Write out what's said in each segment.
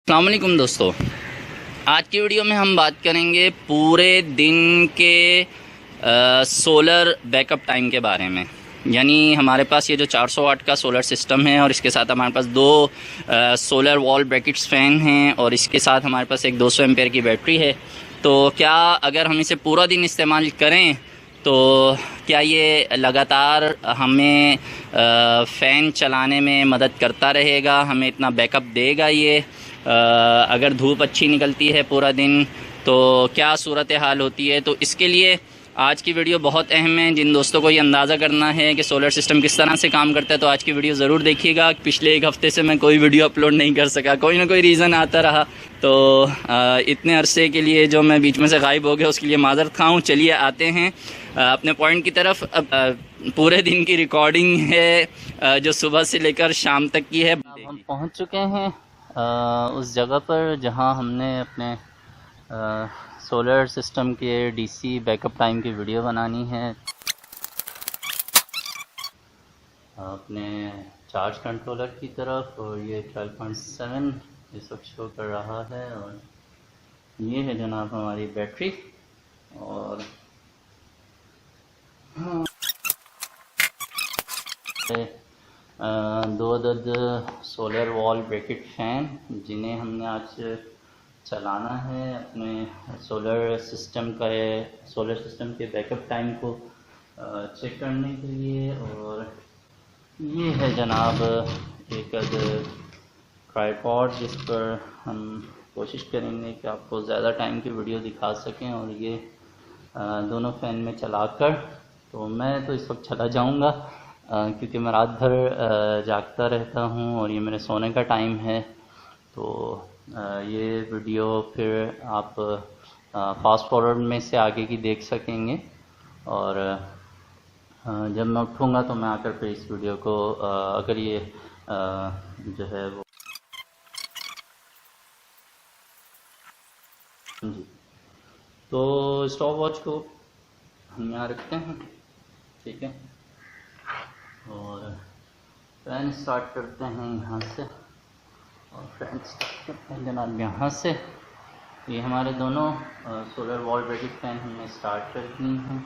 अस्सलाम वालेकुम दोस्तों, आज की वीडियो में हम बात करेंगे पूरे दिन के सोलर बैकअप टाइम के बारे में। यानी हमारे पास ये जो 400 वाट का सोलर सिस्टम है और इसके साथ हमारे पास दो सोलर वॉल ब्रैकेट्स फ़ैन हैं और इसके साथ हमारे पास एक 200 एम्पेयर की बैटरी है। तो क्या अगर हम इसे पूरा दिन इस्तेमाल करें तो क्या ये लगातार हमें फ़ैन चलाने में मदद करता रहेगा, हमें इतना बैकअप देगा ये? अगर धूप अच्छी निकलती है पूरा दिन तो क्या सूरत हाल होती है? तो इसके लिए आज की वीडियो बहुत अहम है। जिन दोस्तों को ये अंदाज़ा करना है कि सोलर सिस्टम किस तरह से काम करता है तो आज की वीडियो ज़रूर देखिएगा। पिछले एक हफ़्ते से मैं कोई वीडियो अपलोड नहीं कर सका, कोई ना कोई रीज़न आता रहा, तो इतने अरसे के लिए जो मैं बीच में से गायब हो गया उसके लिए माज़रत खा हूँ। चलिए आते हैं अपने पॉइंट की तरफ। पूरे दिन की रिकॉर्डिंग है जो सुबह से लेकर शाम तक की है। हम पहुँच चुके हैं उस जगह पर जहां हमने अपने सोलर सिस्टम के डीसी बैकअप टाइम की वीडियो बनानी है। अपने चार्ज कंट्रोलर की तरफ, और ये 12.7 इस वक्त शो कर रहा है, और ये है जनाब हमारी बैटरी। और दो अदद सोलर वॉल ब्रैकेट फ़ैन जिन्हें हमने आज चलाना है अपने सोलर सिस्टम के बैकअप टाइम को चेक करने के लिए। और ये है जनाब एक ट्राइपॉड जिस पर हम कोशिश करेंगे कि आपको ज़्यादा टाइम की वीडियो दिखा सकें। और ये दोनों फ़ैन में चलाकर, तो मैं तो इस वक्त चला जाऊंगा क्योंकि मैं रात भर जागता रहता हूं और ये मेरे सोने का टाइम है। तो ये वीडियो फिर आप फास्ट फॉरवर्ड में से आगे की देख सकेंगे। और जब मैं उठूँगा तो मैं आकर फिर इस वीडियो को अगर ये जो है वो जी, तो स्टॉप वॉच को हम यहाँ रखते हैं, ठीक है। और फैन स्टार्ट करते हैं यहाँ से, और फैन स्टार्ट करते हैं जनाब यहाँ से। ये हमारे दोनों सोलर वॉल ब्रैकेट फ़ैन हमने स्टार्ट कर दी हैं,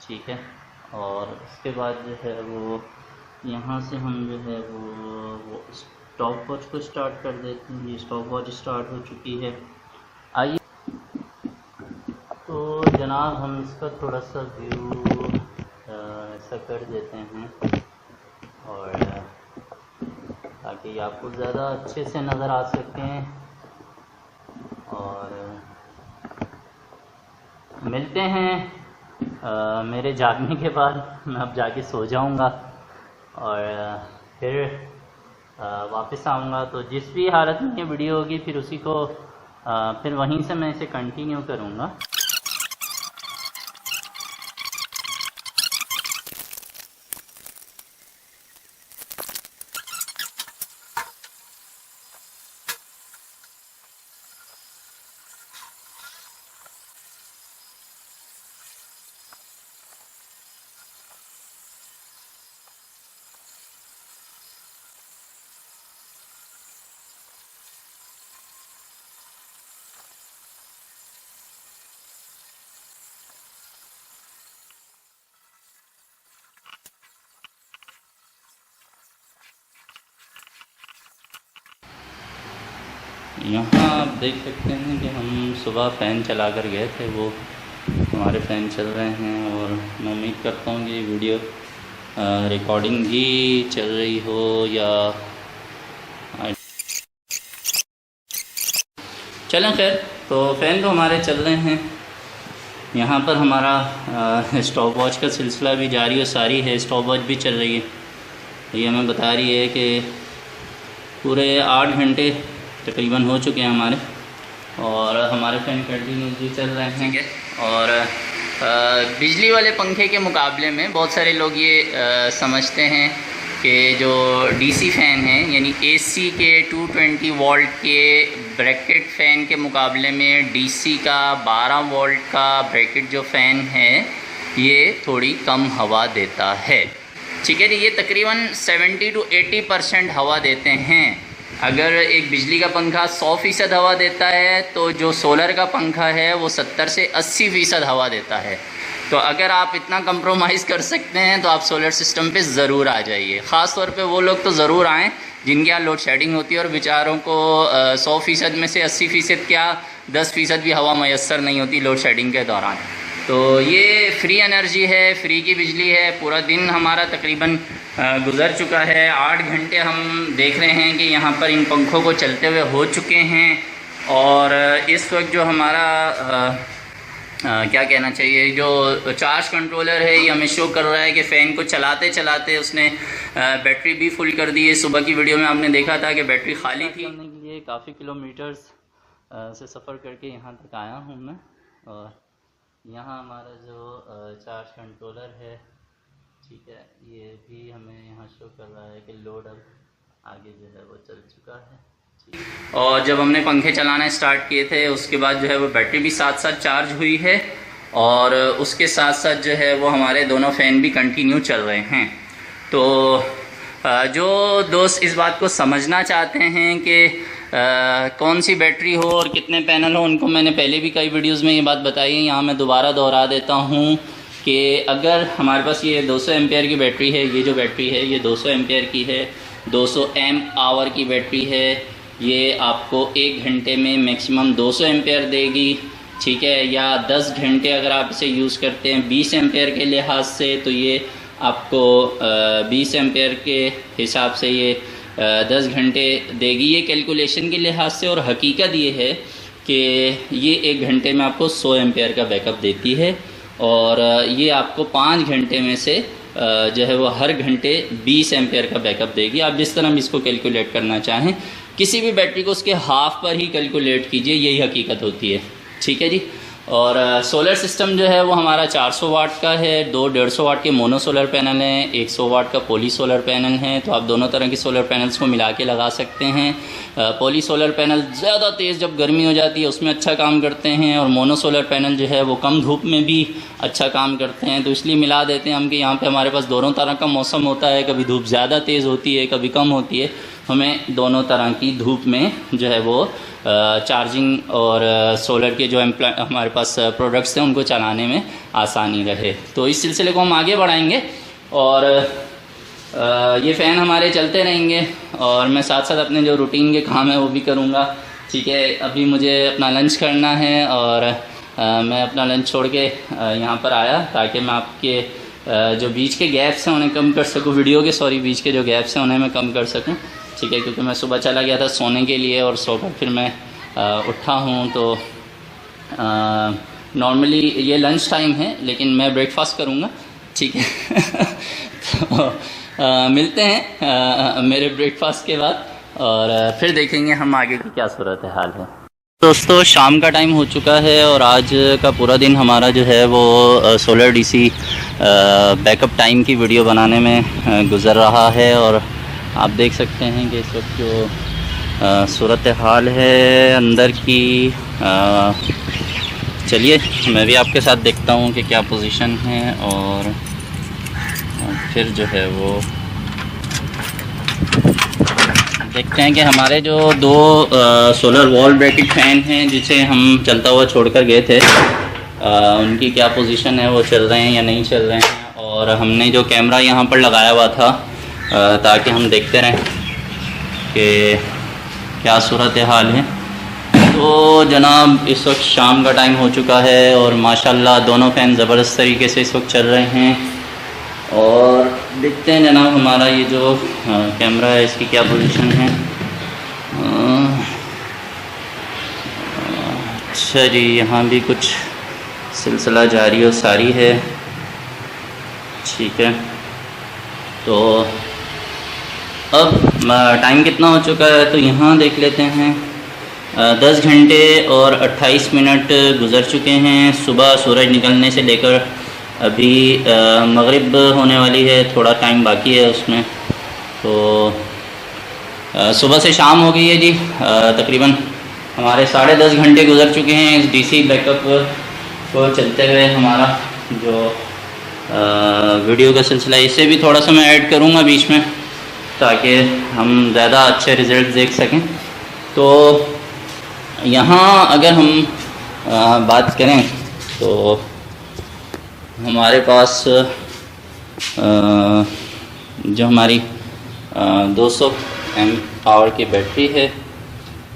ठीक है। और उसके बाद जो है वो यहाँ से हम जो है वो स्टॉप वॉच को स्टार्ट कर देते हैं। ये स्टॉप वॉच स्टार्ट हो चुकी है। आइए तो जनाब हम इसका थोड़ा सा व्यू ऐसा कर देते हैं, और ताकि आपको ज़्यादा अच्छे से नज़र आ सकें। और मिलते हैं मेरे जागने के बाद। मैं अब जाके सो जाऊंगा और फिर वापस आऊंगा। तो जिस भी हालत में ये वीडियो होगी फिर उसी को फिर वहीं से मैं इसे कंटिन्यू करूंगा। यहाँ आप देख सकते हैं कि हम सुबह फ़ैन चला कर गए थे, वो हमारे फ़ैन चल रहे हैं। और मैं उम्मीद करता हूँ कि ये वीडियो रिकॉर्डिंग भी चल रही हो या चलें। खैर, तो फ़ैन तो हमारे चल रहे हैं। यहाँ पर हमारा स्टॉप वॉच का सिलसिला भी जारी और सारी है, स्टॉप वॉच भी चल रही है। ये हमें बता रही है कि पूरे 8 घंटे तकरीबन हो चुके हैं हमारे, और हमारे फ़ैन कंटिन्यूसली चल रहे हैं। और बिजली वाले पंखे के मुकाबले में बहुत सारे लोग ये समझते हैं कि जो डीसी फ़ैन हैं, यानी एसी के 220 वोल्ट के ब्रैकेट फ़ैन के मुकाबले में डीसी का 12 वोल्ट का ब्रैकेट जो फ़ैन है ये थोड़ी कम हवा देता है, ठीक है। ये तकरीबन 70 to 80% हवा देते हैं। अगर एक बिजली का पंखा 100% हवा देता है तो जो सोलर का पंखा है वो 70 से 80% हवा देता है। तो अगर आप इतना कंप्रोमाइज़ कर सकते हैं तो आप सोलर सिस्टम पे ज़रूर आ जाइए। ख़ास तौर पे वो लोग तो ज़रूर आएँ जिनके यहाँ लोड शेडिंग होती है और बेचारों को 100% में से 80% क्या 10% भी हवा मैसर नहीं होती लोड शेडिंग के दौरान। तो ये फ्री एनर्जी है, फ्री की बिजली है। पूरा दिन हमारा तकरीबन गुज़र चुका है, 8 घंटे हम देख रहे हैं कि यहाँ पर इन पंखों को चलते हुए हो चुके हैं। और इस वक्त जो हमारा क्या कहना चाहिए, जो चार्ज कंट्रोलर है ये हमें शो कर रहा है कि फ़ैन को चलाते चलाते उसने बैटरी भी फुल कर दी है। सुबह की वीडियो में आपने देखा था कि बैटरी खाली थी। करने के लिए काफ़ी किलोमीटर्स से सफ़र करके यहाँ तक आया हूँ मैं। और यहाँ हमारा जो चार्ज कंट्रोलर है, ठीक है, ये भी हमें यहाँ शो कर रहा है कि लोड अब आगे जो है वो चल चुका है। और जब हमने पंखे चलाना स्टार्ट किए थे उसके बाद जो है वो बैटरी भी साथ साथ चार्ज हुई है और उसके साथ साथ जो है वो हमारे दोनों फ़ैन भी कंटिन्यू चल रहे हैं। तो जो दोस्त इस बात को समझना चाहते हैं कि कौन सी बैटरी हो और कितने पैनल हो, उनको मैंने पहले भी कई वीडियोस में ये बात बताई है। यहाँ मैं दोबारा दोहरा देता हूँ कि अगर हमारे पास ये 200 एम्पेयर की बैटरी है, ये जो बैटरी है ये 200 एम्पेयर की है, 200 एम्प आवर की बैटरी है। ये आपको 1 घंटे में मैक्सिमम 200 एम्पेयर देगी, ठीक है। या 10 घंटे अगर आप इसे यूज़ करते हैं 20 एम्पेयर के लिहाज से तो ये आपको 20 एम्पेयर के हिसाब से ये 10 घंटे देगी, ये कैलकुलेशन के लिहाज से। और हकीकत ये है कि ये 1 घंटे में आपको 100 एम्पेयर का बैकअप देती है और ये आपको 5 घंटे में से जो है वो हर घंटे 20 एम्पेयर का बैकअप देगी। आप जिस तरह भी इसको कैलकुलेट करना चाहें, किसी भी बैटरी को उसके हाफ पर ही कैलकुलेट कीजिए, यही हकीकत होती है, ठीक है जी। और सोलर सिस्टम जो है वो हमारा 400 वाट का है। 2 150 वाट के मोनो सोलर पैनल हैं, 100 वाट का पॉली सोलर पैनल है। तो आप दोनों तरह के सोलर पैनल्स को मिला के लगा सकते हैं। पॉली सोलर पैनल ज़्यादा तेज़ जब गर्मी हो जाती है उसमें अच्छा काम करते हैं और मोनो सोलर पैनल जो है वो कम धूप में भी अच्छा काम करते हैं। तो इसलिए मिला देते हैं हम कि यहाँ पे हमारे पास दोनों तरह का मौसम होता है, कभी धूप ज़्यादा तेज़ होती है, कभी कम होती है। हमें दोनों तरह की धूप में जो है वो चार्जिंग और सोलर के जो हमारे पास प्रोडक्ट्स हैं उनको चलाने में आसानी रहे। तो इस सिलसिले को हम आगे बढ़ाएंगे और ये फ़ैन हमारे चलते रहेंगे और मैं साथ साथ अपने जो रूटीन के काम है वो भी करूँगा, ठीक है। अभी मुझे अपना लंच करना है और मैं अपना लंच छोड़ के यहाँ पर आया ताकि मैं आपके जो बीच के गैप्स हैं उन्हें कम कर सकूँ, वीडियो के बीच के जो गैप्स हैं उन्हें मैं कम कर सकूँ, ठीक है। क्योंकि मैं सुबह चला गया था सोने के लिए और सोकर फिर मैं उठा हूँ। तो नॉर्मली ये लंच टाइम है लेकिन मैं ब्रेकफास्ट करूँगा, ठीक है। तो मिलते हैं मेरे ब्रेकफास्ट के बाद और फिर देखेंगे हम आगे की क्या सूरत हाल है। दोस्तों शाम का टाइम हो चुका है और आज का पूरा दिन हमारा जो है वो सोलर डीसी बैकअप टाइम की वीडियो बनाने में गुज़र रहा है। और आप देख सकते हैं कि इस वक्त जो सूरत हाल है अंदर की, चलिए मैं भी आपके साथ देखता हूँ कि क्या पोजीशन है और फिर जो है वो देखते हैं कि हमारे जो 2 सोलर वॉल ब्रैकेट फ़ैन हैं जिसे हम चलता हुआ छोड़कर गए थे, उनकी क्या पोजीशन है, वो चल रहे हैं या नहीं चल रहे हैं। और हमने जो कैमरा यहाँ पर लगाया हुआ था ताकि हम देखते रहें कि क्या सूरत हाल है। तो जनाब इस वक्त शाम का टाइम हो चुका है और माशाल्लाह दोनों फ़ैन ज़बरदस्त तरीके से इस वक्त चल रहे हैं। और देखते हैं जनाब हमारा ये जो कैमरा है इसकी क्या पोजीशन है। अच्छा जी, यहाँ भी कुछ सिलसिला जारी और सारी है, ठीक है। तो अब टाइम कितना हो चुका है तो यहाँ देख लेते हैं। 10 घंटे और 28 मिनट गुज़र चुके हैं सुबह सूरज निकलने से लेकर अभी मगरिब होने वाली है, थोड़ा टाइम बाकी है उसमें। तो सुबह से शाम हो गई है जी। तकरीबन हमारे 10.5 घंटे गुज़र चुके हैं इस डीसी बैकअप को चलते हुए। हमारा जो वीडियो का सिलसिला इसे भी थोड़ा सा मैं ऐड करूँगा बीच में, ताकि हम ज़्यादा अच्छे रिज़ल्ट देख सकें। तो यहाँ अगर हम बात करें तो हमारे पास जो हमारी 200 एम्प पावर की बैटरी है,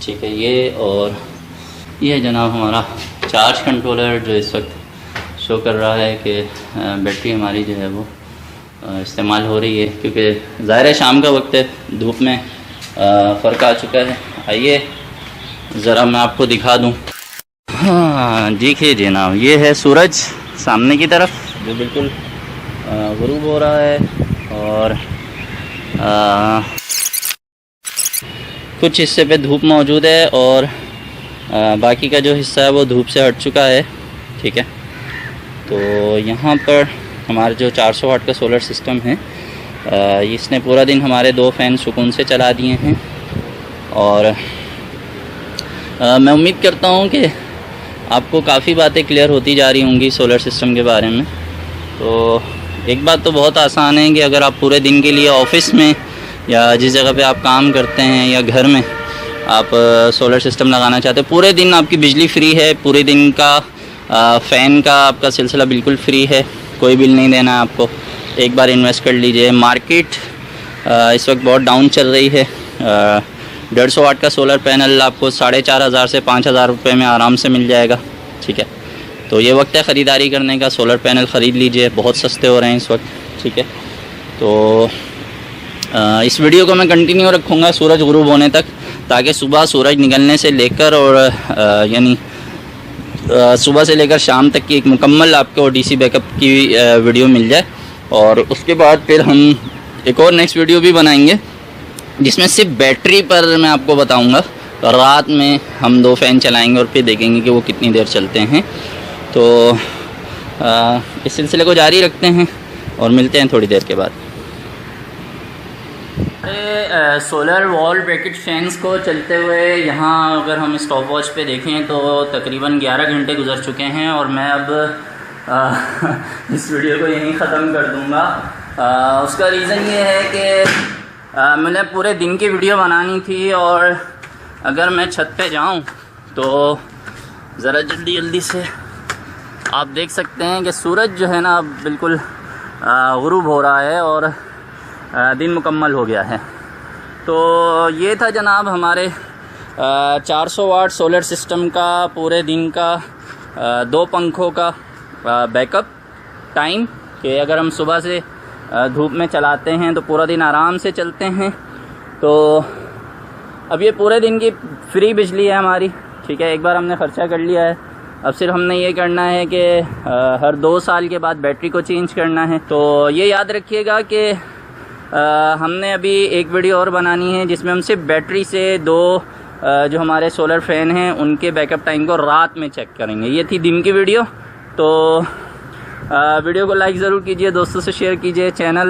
ठीक है, ये, और ये जनाब हमारा चार्ज कंट्रोलर जो इस वक्त शो कर रहा है कि बैटरी हमारी जो है वो इस्तेमाल हो रही है, क्योंकि ज़ाहिर है शाम का वक्त है, धूप में फ़र्क आ चुका है। आइए ज़रा मैं आपको दिखा दूँ। हाँ देखिए जनाब, ये है सूरज सामने की तरफ जो बिल्कुल गुरूब हो रहा है, और कुछ हिस्से पे धूप मौजूद है और बाकी का जो हिस्सा है वो धूप से हट चुका है, ठीक है। तो यहाँ पर हमारा जो 400 वाट का सोलर सिस्टम है, इसने पूरा दिन हमारे 2 फ़ैन सुकून से चला दिए हैं, और मैं उम्मीद करता हूँ कि आपको काफ़ी बातें क्लियर होती जा रही होंगी सोलर सिस्टम के बारे में। तो एक बात तो बहुत आसान है कि अगर आप पूरे दिन के लिए ऑफ़िस में या जिस जगह पे आप काम करते हैं या घर में आप सोलर सिस्टम लगाना चाहते हैं, पूरे दिन आपकी बिजली फ्री है, पूरे दिन का फ़ैन का आपका सिलसिला बिल्कुल फ्री है, कोई बिल नहीं देना है आपको। एक बार इन्वेस्ट कर लीजिए। मार्केट इस वक्त बहुत डाउन चल रही है। 150 वाट का सोलर पैनल आपको 4,500 से 5,000 रुपये में आराम से मिल जाएगा, ठीक है। तो ये वक्त है ख़रीदारी करने का, सोलर पैनल ख़रीद लीजिए, बहुत सस्ते हो रहे हैं इस वक्त, ठीक है। तो इस वीडियो को मैं कंटिन्यू रखूँगा सूरज गुरूब होने तक, ताकि सुबह सूरज निकलने से लेकर और यानी सुबह से लेकर शाम तक की एक मुकम्मल आपको डीसी बैकअप की वीडियो मिल जाए। और उसके बाद फिर हम एक और नेक्स्ट वीडियो भी बनाएंगे जिसमें सिर्फ बैटरी पर मैं आपको बताऊंगा। तो रात में हम 2 फ़ैन चलाएंगे और फिर देखेंगे कि वो कितनी देर चलते हैं। तो इस सिलसिले को जारी रखते हैं और मिलते हैं थोड़ी देर के बाद। सोलर वॉल ब्रैकेट फैंस को चलते हुए यहाँ अगर हम स्टॉप वॉच पे देखें तो तकरीबन 11 घंटे गुजर चुके हैं, और मैं अब इस वीडियो को यहीं ख़त्म कर दूँगा। उसका रीज़न ये है कि मैंने पूरे दिन की वीडियो बनानी थी, और अगर मैं छत पे जाऊँ तो ज़रा जल्दी से आप देख सकते हैं कि सूरज जो है ना अब बिल्कुल गुरूब हो रहा है और दिन मुकम्मल हो गया है। तो ये था जनाब हमारे 400 वाट सोलर सिस्टम का पूरे दिन का 2 पंखों का बैकअप टाइम, कि अगर हम सुबह से धूप में चलाते हैं तो पूरा दिन आराम से चलते हैं। तो अब ये पूरे दिन की फ्री बिजली है हमारी, ठीक है। एक बार हमने ख़र्चा कर लिया है, अब सिर्फ हमने ये करना है कि हर 2 साल के बाद बैटरी को चेंज करना है। तो ये याद रखिएगा कि हमने अभी एक वीडियो और बनानी है जिसमें हम सिर्फ बैटरी से 2 जो हमारे सोलर फ़ैन हैं उनके बैकअप टाइम को रात में चेक करेंगे। ये थी दिन की वीडियो। तो वीडियो को लाइक ज़रूर कीजिए, दोस्तों से शेयर कीजिए। चैनल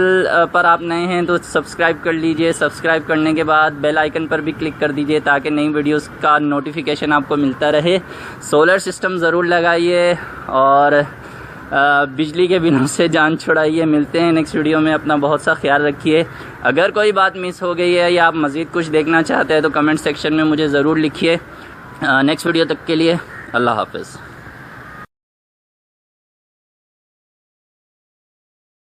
पर आप नए हैं तो सब्सक्राइब कर लीजिए। सब्सक्राइब करने के बाद बेल आइकन पर भी क्लिक कर दीजिए ताकि नई वीडियोस का नोटिफिकेशन आपको मिलता रहे। सोलर सिस्टम ज़रूर लगाइए और बिजली के बिलों से जान छुड़ाइए। मिलते हैं नेक्स्ट वीडियो में, अपना बहुत सा ख्याल रखिए। अगर कोई बात मिस हो गई है या आप मज़ीद कुछ देखना चाहते हैं तो कमेंट सेक्शन में मुझे ज़रूर लिखिए। नेक्स्ट वीडियो तक के लिए अल्लाह हाफ़िज़।